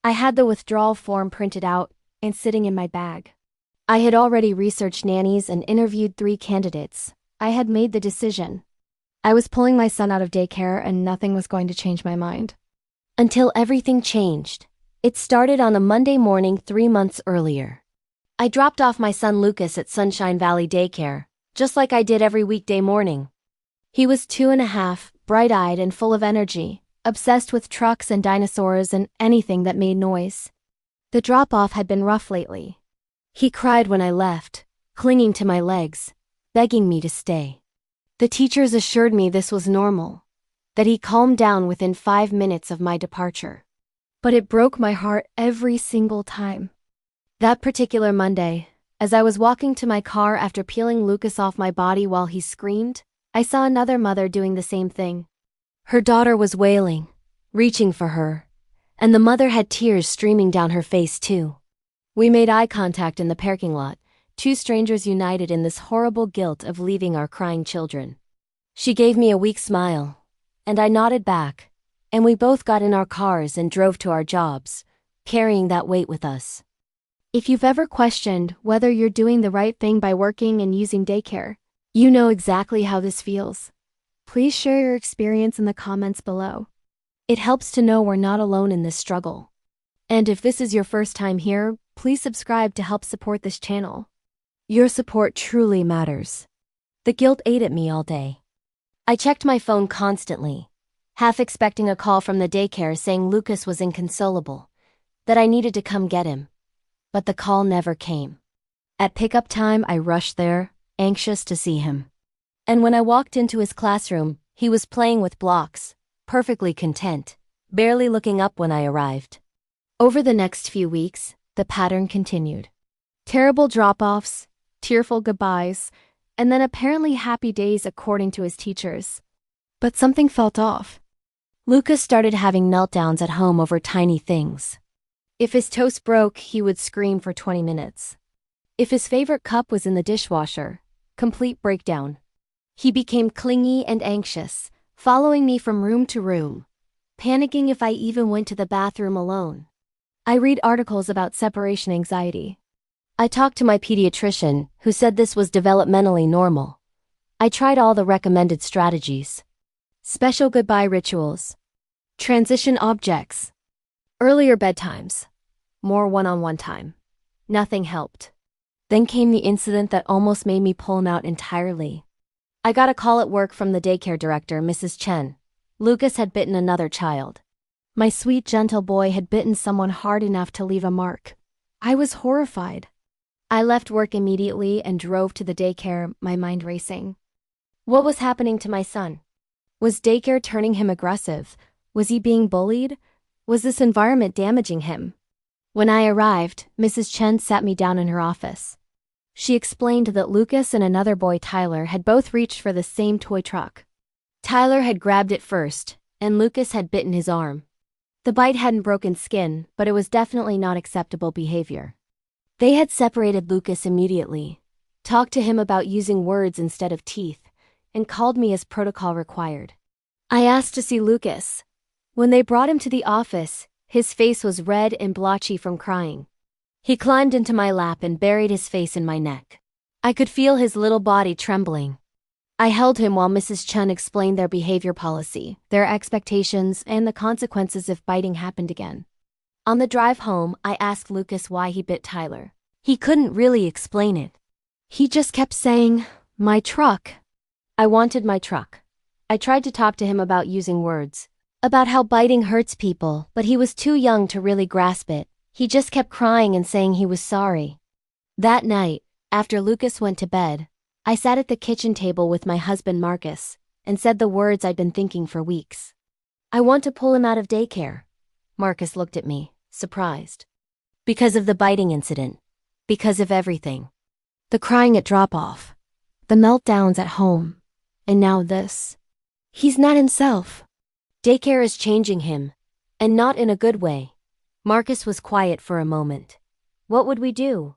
I had the withdrawal form printed out and sitting in my bag. I had already researched nannies and interviewed 3 candidates. I had made the decision. I was pulling my son out of daycare and nothing was going to change my mind. Until everything changed. It started on a Monday morning 3 months earlier. I dropped off my son Lucas at Sunshine Valley Daycare, just like I did every weekday morning. He was 2.5, bright-eyed and full of energy, obsessed with trucks and dinosaurs and anything that made noise. The drop-off had been rough lately. He cried when I left, clinging to my legs, begging me to stay. The teachers assured me this was normal, that he calmed down within 5 minutes of my departure. But it broke my heart every single time. That particular Monday, as I was walking to my car after peeling Lucas off my body while he screamed, I saw another mother doing the same thing. Her daughter was wailing, reaching for her, and the mother had tears streaming down her face too. We made eye contact in the parking lot, 2 strangers united in this horrible guilt of leaving our crying children. She gave me a weak smile, and I nodded back, and we both got in our cars and drove to our jobs, carrying that weight with us. If you've ever questioned whether you're doing the right thing by working and using daycare, you know exactly how this feels. Please share your experience in the comments below. It helps to know we're not alone in this struggle. And if this is your first time here, please subscribe to help support this channel. Your support truly matters. The guilt ate at me all day. I checked my phone constantly, half expecting a call from the daycare saying Lucas was inconsolable, that I needed to come get him. But the call never came. At pickup time, I rushed there, anxious to see him. And when I walked into his classroom, he was playing with blocks, perfectly content, barely looking up when I arrived. Over the next few weeks, the pattern continued. Terrible drop-offs, tearful goodbyes, and then apparently happy days according to his teachers. But something felt off. Lucas started having meltdowns at home over tiny things. If his toast broke, he would scream for 20 minutes. If his favorite cup was in the dishwasher, complete breakdown. He became clingy and anxious, following me from room to room, panicking if I even went to the bathroom alone. I read articles about separation anxiety. I talked to my pediatrician, who said this was developmentally normal. I tried all the recommended strategies. Special goodbye rituals. Transition objects. Earlier bedtimes. More one-on-one time. Nothing helped. Then came the incident that almost made me pull him out entirely. I got a call at work from the daycare director, Mrs. Chen. Lucas had bitten another child. My sweet, gentle boy had bitten someone hard enough to leave a mark. I was horrified. I left work immediately and drove to the daycare, my mind racing. What was happening to my son? Was daycare turning him aggressive? Was he being bullied? Was this environment damaging him? When I arrived, Mrs. Chen sat me down in her office. She explained that Lucas and another boy, Tyler, had both reached for the same toy truck. Tyler had grabbed it first, and Lucas had bitten his arm. The bite hadn't broken skin, but it was definitely not acceptable behavior. They had separated Lucas immediately, talked to him about using words instead of teeth, and called me as protocol required. I asked to see Lucas. When they brought him to the office, his face was red and blotchy from crying. He climbed into my lap and buried his face in my neck. I could feel his little body trembling. I held him while Mrs. Chen explained their behavior policy, their expectations, and the consequences if biting happened again. On the drive home, I asked Lucas why he bit Tyler. He couldn't really explain it. He just kept saying, "My truck." I wanted my truck. I tried to talk to him about using words, about how biting hurts people, but he was too young to really grasp it. He just kept crying and saying he was sorry. That night, after Lucas went to bed, I sat at the kitchen table with my husband Marcus and said the words I'd been thinking for weeks. I want to pull him out of daycare. Marcus looked at me, surprised. Because of the biting incident. Because of everything. The crying at drop-off. The meltdowns at home. And now this. He's not himself. Daycare is changing him. And not in a good way. Marcus was quiet for a moment. What would we do?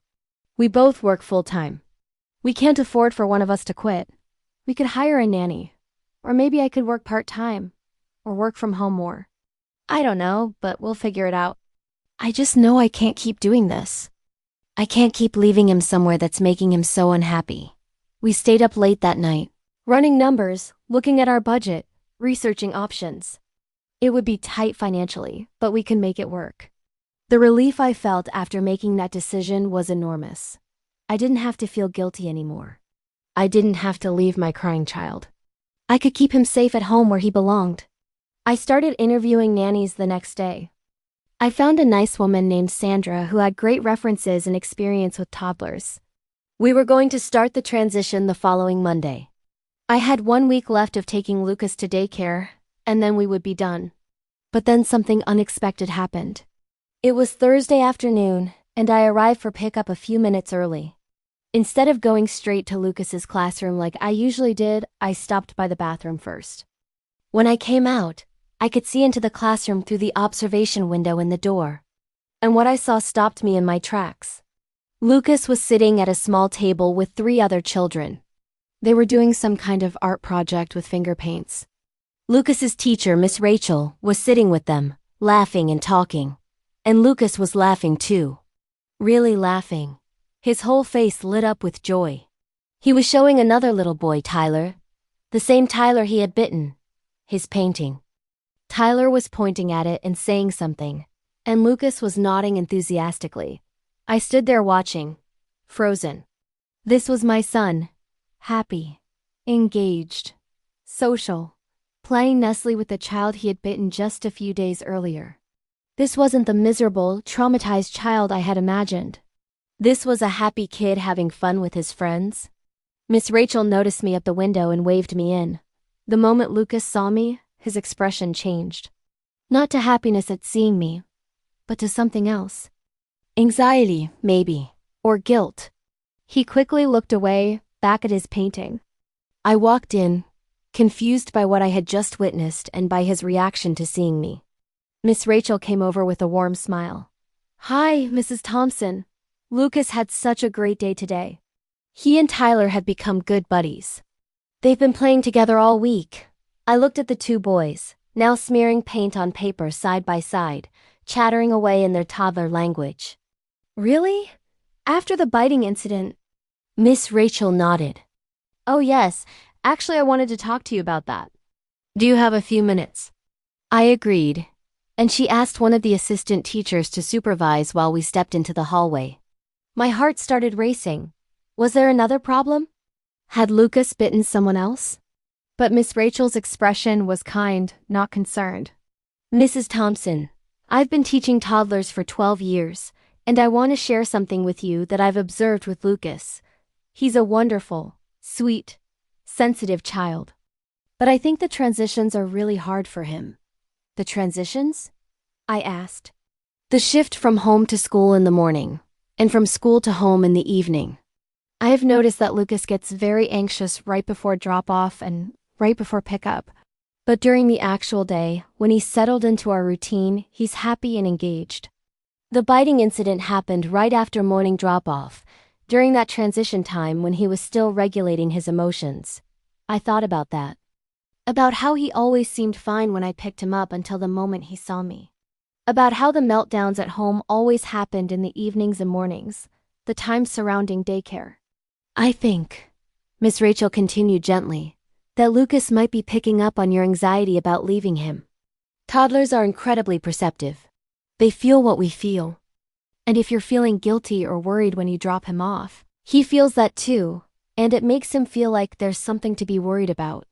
We both work full-time. We can't afford for one of us to quit. We could hire a nanny. Or maybe I could work part-time. Or work from home more. I don't know, but we'll figure it out. I just know I can't keep doing this. I can't keep leaving him somewhere that's making him so unhappy. We stayed up late that night, running numbers, looking at our budget, researching options. It would be tight financially, but we could make it work. The relief I felt after making that decision was enormous. I didn't have to feel guilty anymore. I didn't have to leave my crying child. I could keep him safe at home where he belonged. I started interviewing nannies the next day. I found a nice woman named Sandra who had great references and experience with toddlers. We were going to start the transition the following Monday. I had 1 week left of taking Lucas to daycare, and then we would be done. But then something unexpected happened. It was Thursday afternoon, and I arrived for pickup a few minutes early. Instead of going straight to Lucas's classroom like I usually did, I stopped by the bathroom first. When I came out, I could see into the classroom through the observation window in the door. And what I saw stopped me in my tracks. Lucas was sitting at a small table with 3 other children. They were doing some kind of art project with finger paints. Lucas's teacher, Miss Rachel, was sitting with them, laughing and talking. And Lucas was laughing too. Really laughing. His whole face lit up with joy. He was showing another little boy, Tyler. The same Tyler he had bitten. His painting. Tyler was pointing at it and saying something, and Lucas was nodding enthusiastically. I stood there watching, frozen. This was my son, happy, engaged, social, playing nicely with the child he had bitten just a few days earlier. This wasn't the miserable, traumatized child I had imagined. This was a happy kid having fun with his friends. Miss Rachel noticed me up the window and waved me in. The moment Lucas saw me, his expression changed. Not to happiness at seeing me, but to something else. Anxiety, maybe, or guilt. He quickly looked away, back at his painting. I walked in, confused by what I had just witnessed and by his reaction to seeing me. Miss Rachel came over with a warm smile. "Hi, Mrs. Thompson. Lucas had such a great day today. He and Tyler had become good buddies. They've been playing together all week." I looked at the 2 boys, now smearing paint on paper side by side, chattering away in their toddler language. "Really? After the biting incident?" Miss Rachel nodded. "Oh yes, actually I wanted to talk to you about that. Do you have a few minutes?" I agreed, and she asked one of the assistant teachers to supervise while we stepped into the hallway. My heart started racing. Was there another problem? Had Lucas bitten someone else? But Miss Rachel's expression was kind, not concerned. "Mrs. Thompson, I've been teaching toddlers for 12 years, and I want to share something with you that I've observed with Lucas. He's a wonderful, sweet, sensitive child. But I think the transitions are really hard for him." "The transitions?" I asked. "The shift from home to school in the morning, and from school to home in the evening. I have noticed that Lucas gets very anxious right before drop-off and right before pickup. But during the actual day, when he's settled into our routine, he's happy and engaged. The biting incident happened right after morning drop-off, during that transition time when he was still regulating his emotions. I thought about that. About how he always seemed fine when I picked him up until the moment he saw me. About how the meltdowns at home always happened in the evenings and mornings, the time surrounding daycare. I think," Miss Rachel continued gently, "that Lucas might be picking up on your anxiety about leaving him. Toddlers are incredibly perceptive. They feel what we feel. And if you're feeling guilty or worried when you drop him off, he feels that too, and it makes him feel like there's something to be worried about."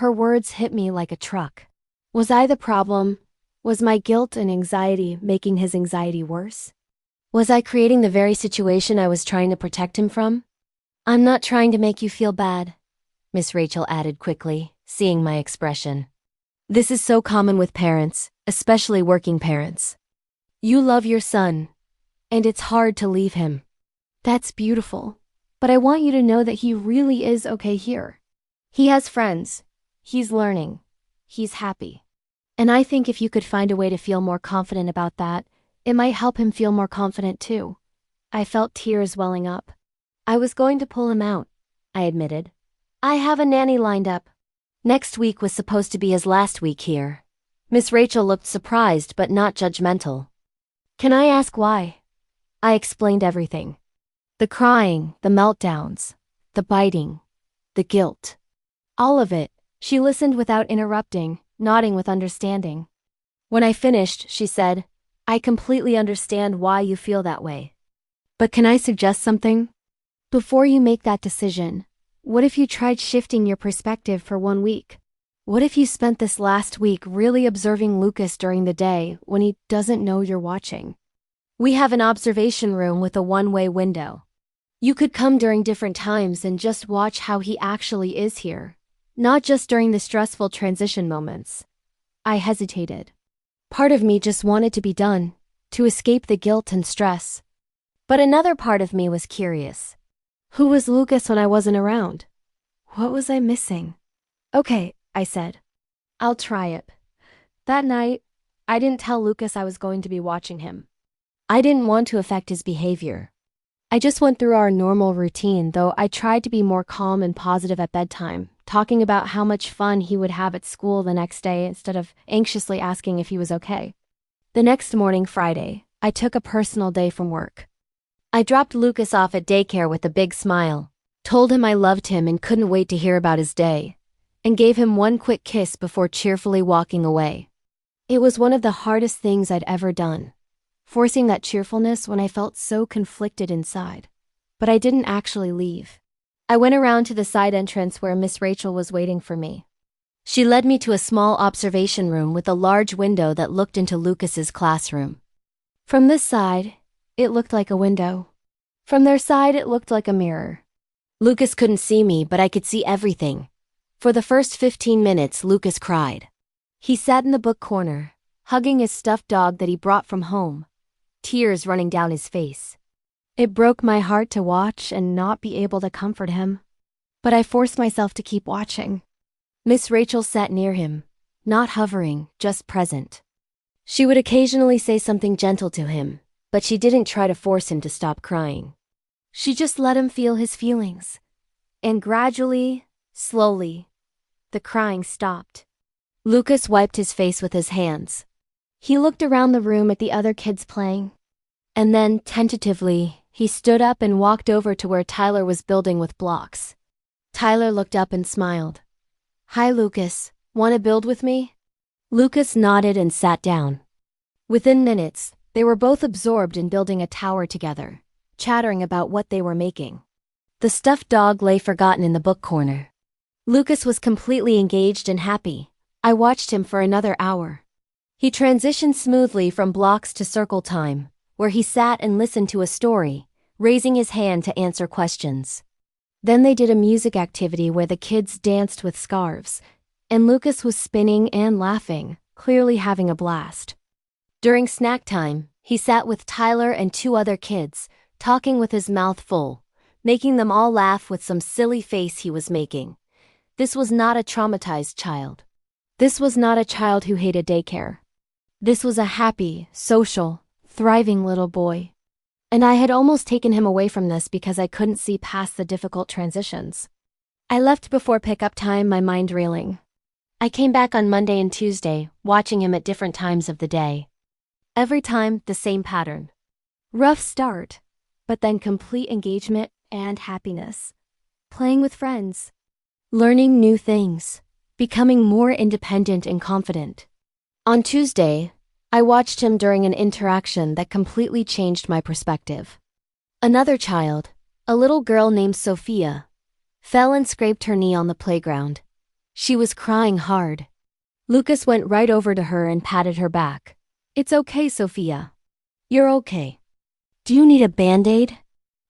Her words hit me like a truck. Was I the problem? Was my guilt and anxiety making his anxiety worse? Was I creating the very situation I was trying to protect him from? "I'm not trying to make you feel bad," Miss Rachel added quickly, seeing my expression. "This is so common with parents, especially working parents. You love your son, and it's hard to leave him." "That's beautiful, but I want you to know that he really is okay here. He has friends, he's learning, he's happy. And I think if you could find a way to feel more confident about that, it might help him feel more confident too." I felt tears welling up. "I was going to pull him out," I admitted. "I have a nanny lined up." Next week was supposed to be his last week here. Miss Rachel looked surprised but not judgmental. Can I ask why? I explained everything. The crying, the meltdowns, the biting, the guilt. All of it. She listened without interrupting, nodding with understanding. When I finished, she said, I completely understand why you feel that way. But can I suggest something? Before you make that decision, what if you tried shifting your perspective for 1 week? What if you spent this last week really observing Lucas during the day when he doesn't know you're watching? We have an observation room with a one-way window. You could come during different times and just watch how he actually is here, not just during the stressful transition moments. I hesitated. Part of me just wanted to be done, to escape the guilt and stress. But another part of me was curious. Who was Lucas when I wasn't around? What was I missing? Okay, I said. I'll try it. That night, I didn't tell Lucas I was going to be watching him. I didn't want to affect his behavior. I just went through our normal routine, though I tried to be more calm and positive at bedtime, talking about how much fun he would have at school the next day instead of anxiously asking if he was okay. The next morning, Friday, I took a personal day from work. I dropped Lucas off at daycare with a big smile, told him I loved him and couldn't wait to hear about his day, and gave him one quick kiss before cheerfully walking away. It was one of the hardest things I'd ever done, forcing that cheerfulness when I felt so conflicted inside. But I didn't actually leave. I went around to the side entrance where Miss Rachel was waiting for me. She led me to a small observation room with a large window that looked into Lucas's classroom. From this side, it looked like a window. From their side, it looked like a mirror. Lucas couldn't see me, but I could see everything. For the first 15 minutes, Lucas cried. He sat in the book corner, hugging his stuffed dog that he brought from home, tears running down his face. It broke my heart to watch and not be able to comfort him. But I forced myself to keep watching. Miss Rachel sat near him, not hovering, just present. She would occasionally say something gentle to him, but she didn't try to force him to stop crying. She just let him feel his feelings. And gradually, slowly, the crying stopped. Lucas wiped his face with his hands. He looked around the room at the other kids playing. And then, tentatively, he stood up and walked over to where Tyler was building with blocks. Tyler looked up and smiled. Hi, Lucas. Want to build with me? Lucas nodded and sat down. Within minutes, they were both absorbed in building a tower together, chattering about what they were making. The stuffed dog lay forgotten in the book corner. Lucas was completely engaged and happy. I watched him for another hour. He transitioned smoothly from blocks to circle time, where he sat and listened to a story, raising his hand to answer questions. Then they did a music activity where the kids danced with scarves, and Lucas was spinning and laughing, clearly having a blast. During snack time, he sat with Tyler and 2 other kids, talking with his mouth full, making them all laugh with some silly face he was making. This was not a traumatized child. This was not a child who hated daycare. This was a happy, social, thriving little boy. And I had almost taken him away from this because I couldn't see past the difficult transitions. I left before pickup time, my mind reeling. I came back on Monday and Tuesday, watching him at different times of the day. Every time, the same pattern. Rough start, but then complete engagement and happiness. Playing with friends. Learning new things. Becoming more independent and confident. On Tuesday, I watched him during an interaction that completely changed my perspective. Another child, a little girl named Sophia, fell and scraped her knee on the playground. She was crying hard. Lucas went right over to her and patted her back. It's okay, Sophia. You're okay. Do you need a Band-Aid?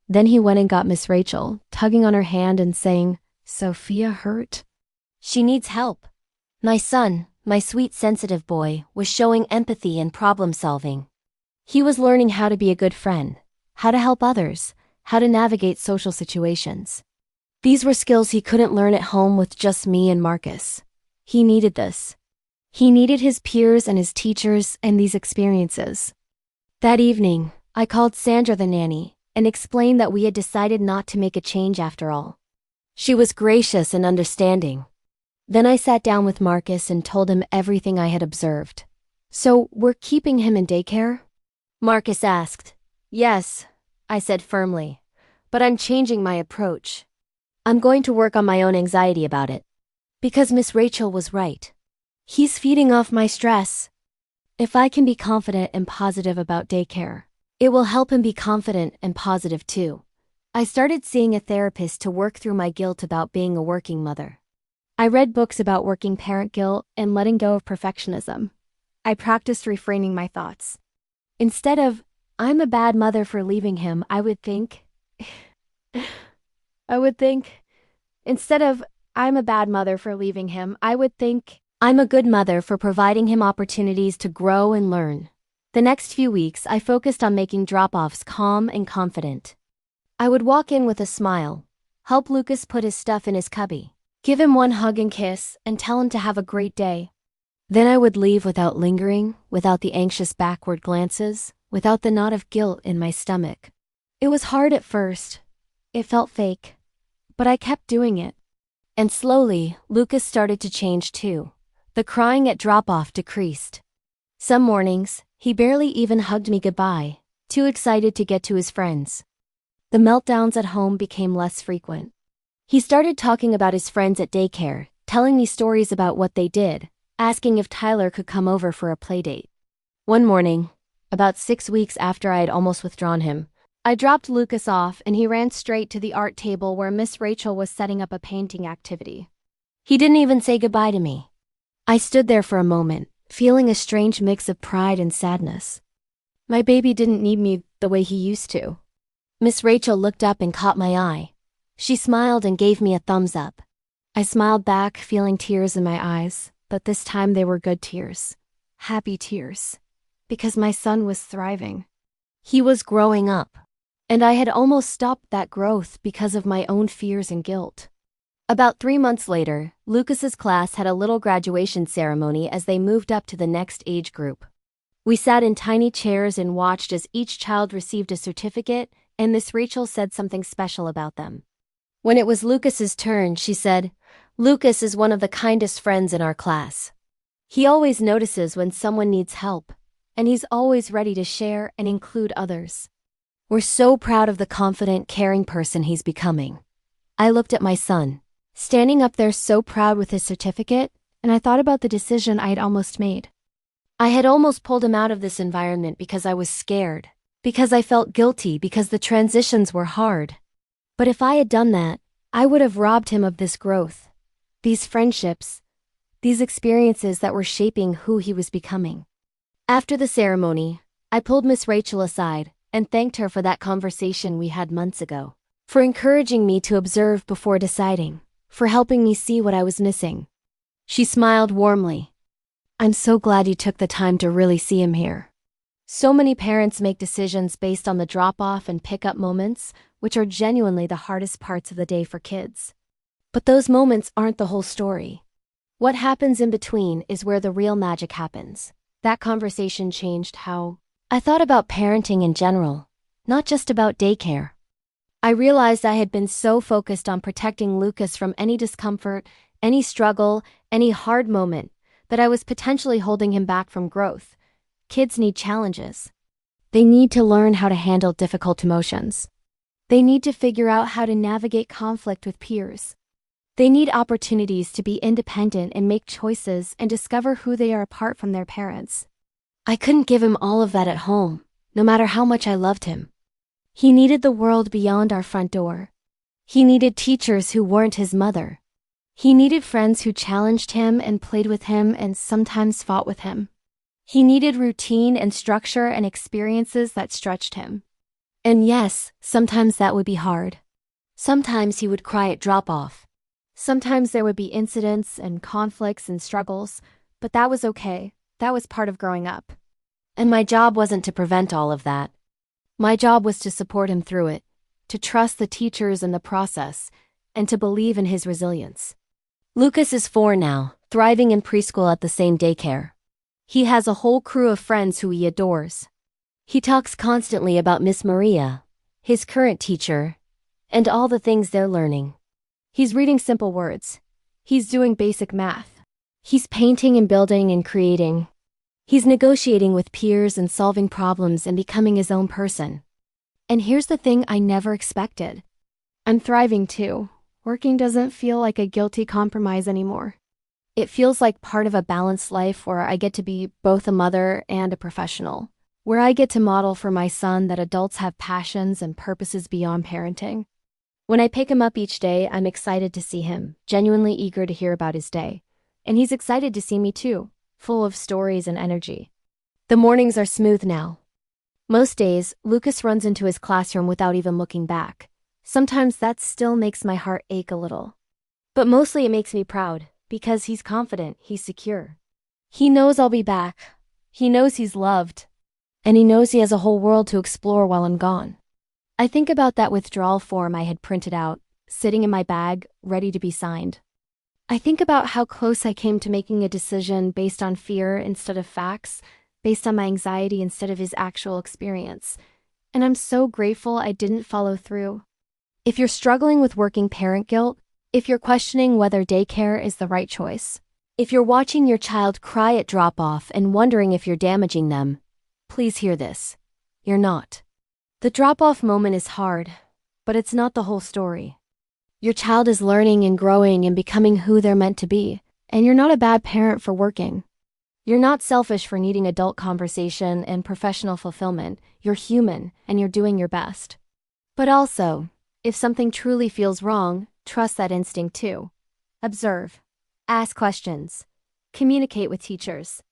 Then he went and got Miss Rachel, tugging on her hand and saying, Sophia hurt? She needs help. My son, my sweet sensitive boy, was showing empathy and problem solving. He was learning how to be a good friend, how to help others, how to navigate social situations. These were skills he couldn't learn at home with just me and Marcus. He needed this. He needed his peers and his teachers and these experiences. That evening, I called Sandra the nanny and explained that we had decided not to make a change after all. She was gracious and understanding. Then I sat down with Marcus and told him everything I had observed. So, we're keeping him in daycare? Marcus asked. Yes, I said firmly. But I'm changing my approach. I'm going to work on my own anxiety about it. Because Miss Rachel was right. He's feeding off my stress. If I can be confident and positive about daycare, it will help him be confident and positive too. I started seeing a therapist to work through my guilt about being a working mother. I read books about working parent guilt and letting go of perfectionism. I practiced refraining my thoughts. Instead of, I'm a bad mother for leaving him, I would think, instead of, I'm a bad mother for leaving him, I would think, I'm a good mother for providing him opportunities to grow and learn. The next few weeks, I focused on making drop-offs calm and confident. I would walk in with a smile, help Lucas put his stuff in his cubby, give him one hug and kiss, and tell him to have a great day. Then I would leave without lingering, without the anxious backward glances, without the knot of guilt in my stomach. It was hard at first. It felt fake. But I kept doing it. And slowly, Lucas started to change too. The crying at drop-off decreased. Some mornings, he barely even hugged me goodbye, too excited to get to his friends. The meltdowns at home became less frequent. He started talking about his friends at daycare, telling me stories about what they did, asking if Tyler could come over for a playdate. One morning, about 6 weeks after I had almost withdrawn him, I dropped Lucas off and he ran straight to the art table where Miss Rachel was setting up a painting activity. He didn't even say goodbye to me. I stood there for a moment, feeling a strange mix of pride and sadness. My baby didn't need me the way he used to. Miss Rachel looked up and caught my eye. She smiled and gave me a thumbs up. I smiled back, feeling tears in my eyes, but this time they were good tears. Happy tears. Because my son was thriving. He was growing up. And I had almost stopped that growth because of my own fears and guilt. About 3 months later, Lucas's class had a little graduation ceremony as they moved up to the next age group. We sat in tiny chairs and watched as each child received a certificate, and Miss Rachel said something special about them. When it was Lucas's turn, she said, "Lucas is one of the kindest friends in our class. He always notices when someone needs help, and he's always ready to share and include others. We're so proud of the confident, caring person he's becoming." I looked at my son, standing up there so proud with his certificate, and I thought about the decision I had almost made. I had almost pulled him out of this environment because I was scared, because I felt guilty, because the transitions were hard. But if I had done that, I would have robbed him of this growth, these friendships, these experiences that were shaping who he was becoming. After the ceremony, I pulled Miss Rachel aside and thanked her for that conversation we had months ago, for encouraging me to observe before deciding, for helping me see what I was missing. She smiled warmly. "I'm so glad you took the time to really see him here." So many parents make decisions based on the drop-off and pick-up moments, which are genuinely the hardest parts of the day for kids. But those moments aren't the whole story. What happens in between is where the real magic happens. That conversation changed how I thought about parenting in general, not just about daycare. I realized I had been so focused on protecting Lucas from any discomfort, any struggle, any hard moment, that I was potentially holding him back from growth. Kids need challenges. They need to learn how to handle difficult emotions. They need to figure out how to navigate conflict with peers. They need opportunities to be independent and make choices and discover who they are apart from their parents. I couldn't give him all of that at home, no matter how much I loved him. He needed the world beyond our front door. He needed teachers who weren't his mother. He needed friends who challenged him and played with him and sometimes fought with him. He needed routine and structure and experiences that stretched him. And yes, sometimes that would be hard. Sometimes he would cry at drop-off. Sometimes there would be incidents and conflicts and struggles, but that was okay. That was part of growing up. And my job wasn't to prevent all of that. My job was to support him through it, to trust the teachers and the process, and to believe in his resilience. Lucas is 4 now, thriving in preschool at the same daycare. He has a whole crew of friends who he adores. He talks constantly about Miss Maria, his current teacher, and all the things they're learning. He's reading simple words. He's doing basic math. He's painting and building and creating. He's negotiating with peers and solving problems and becoming his own person. And here's the thing I never expected. I'm thriving too. Working doesn't feel like a guilty compromise anymore. It feels like part of a balanced life where I get to be both a mother and a professional, where I get to model for my son that adults have passions and purposes beyond parenting. When I pick him up each day, I'm excited to see him, genuinely eager to hear about his day. And he's excited to see me too, full of stories and energy. The mornings are smooth now. Most days, Lucas runs into his classroom without even looking back. Sometimes that still makes my heart ache a little. But mostly it makes me proud, because he's confident, he's secure. He knows I'll be back. He knows he's loved. And he knows he has a whole world to explore while I'm gone. I think about that withdrawal form I had printed out, sitting in my bag, ready to be signed. I think about how close I came to making a decision based on fear instead of facts, based on my anxiety instead of his actual experience. And I'm so grateful I didn't follow through. If you're struggling with working parent guilt, if you're questioning whether daycare is the right choice, if you're watching your child cry at drop-off and wondering if you're damaging them, please hear this. You're not. The drop-off moment is hard, but it's not the whole story. Your child is learning and growing and becoming who they're meant to be, and you're not a bad parent for working. You're not selfish for needing adult conversation and professional fulfillment. You're human, and you're doing your best. But also, if something truly feels wrong, trust that instinct too. Observe. Ask questions. Communicate with teachers.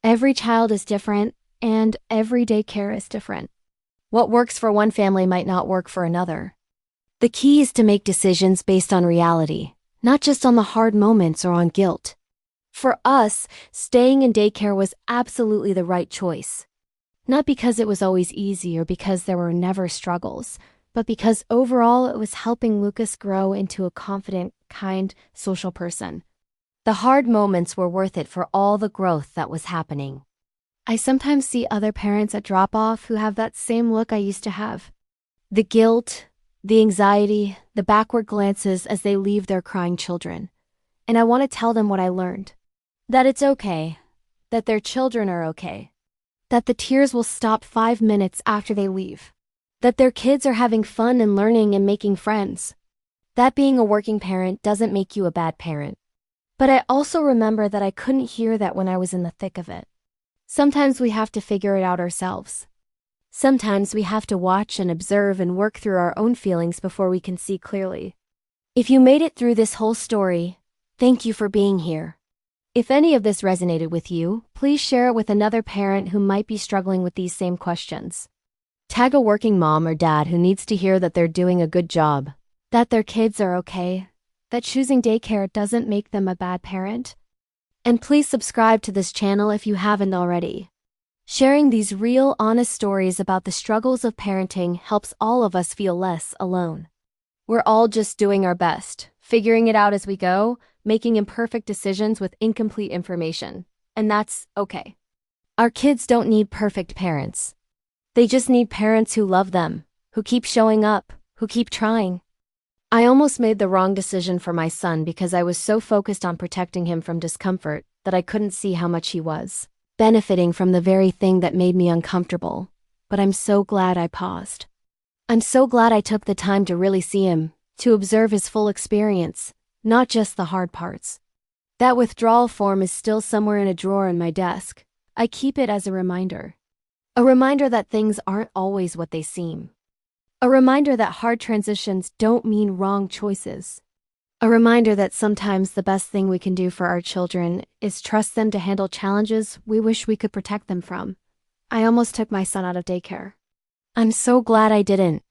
Every child is different, and every daycare is different. What works for one family might not work for another. The key is to make decisions based on reality, not just on the hard moments or on guilt. For us, staying in daycare was absolutely the right choice. Not because it was always easy or because there were never struggles, but because overall it was helping Lucas grow into a confident, kind, social person. The hard moments were worth it for all the growth that was happening. I sometimes see other parents at drop-off who have that same look I used to have. The guilt, the anxiety, the backward glances as they leave their crying children. And I want to tell them what I learned. That it's okay. That their children are okay. That the tears will stop 5 minutes after they leave. That their kids are having fun and learning and making friends. That being a working parent doesn't make you a bad parent. But I also remember that I couldn't hear that when I was in the thick of it. Sometimes we have to figure it out ourselves. Sometimes we have to watch and observe and work through our own feelings before we can see clearly. If you made it through this whole story, thank you for being here. If any of this resonated with you, please share it with another parent who might be struggling with these same questions. Tag a working mom or dad who needs to hear that they're doing a good job, that their kids are okay, that choosing daycare doesn't make them a bad parent. And please subscribe to this channel if you haven't already. Sharing these real, honest stories about the struggles of parenting helps all of us feel less alone. We're all just doing our best, figuring it out as we go, making imperfect decisions with incomplete information. And that's okay. Our kids don't need perfect parents. They just need parents who love them, who keep showing up, who keep trying. I almost made the wrong decision for my son because I was so focused on protecting him from discomfort that I couldn't see how much he was benefiting from the very thing that made me uncomfortable. But I'm so glad I paused. I'm so glad I took the time to really see him, to observe his full experience, not just the hard parts. That withdrawal form is still somewhere in a drawer in my desk. I keep it as a reminder. A reminder that things aren't always what they seem. A reminder that hard transitions don't mean wrong choices. A reminder that sometimes the best thing we can do for our children is trust them to handle challenges we wish we could protect them from. I almost took my son out of daycare. I'm so glad I didn't.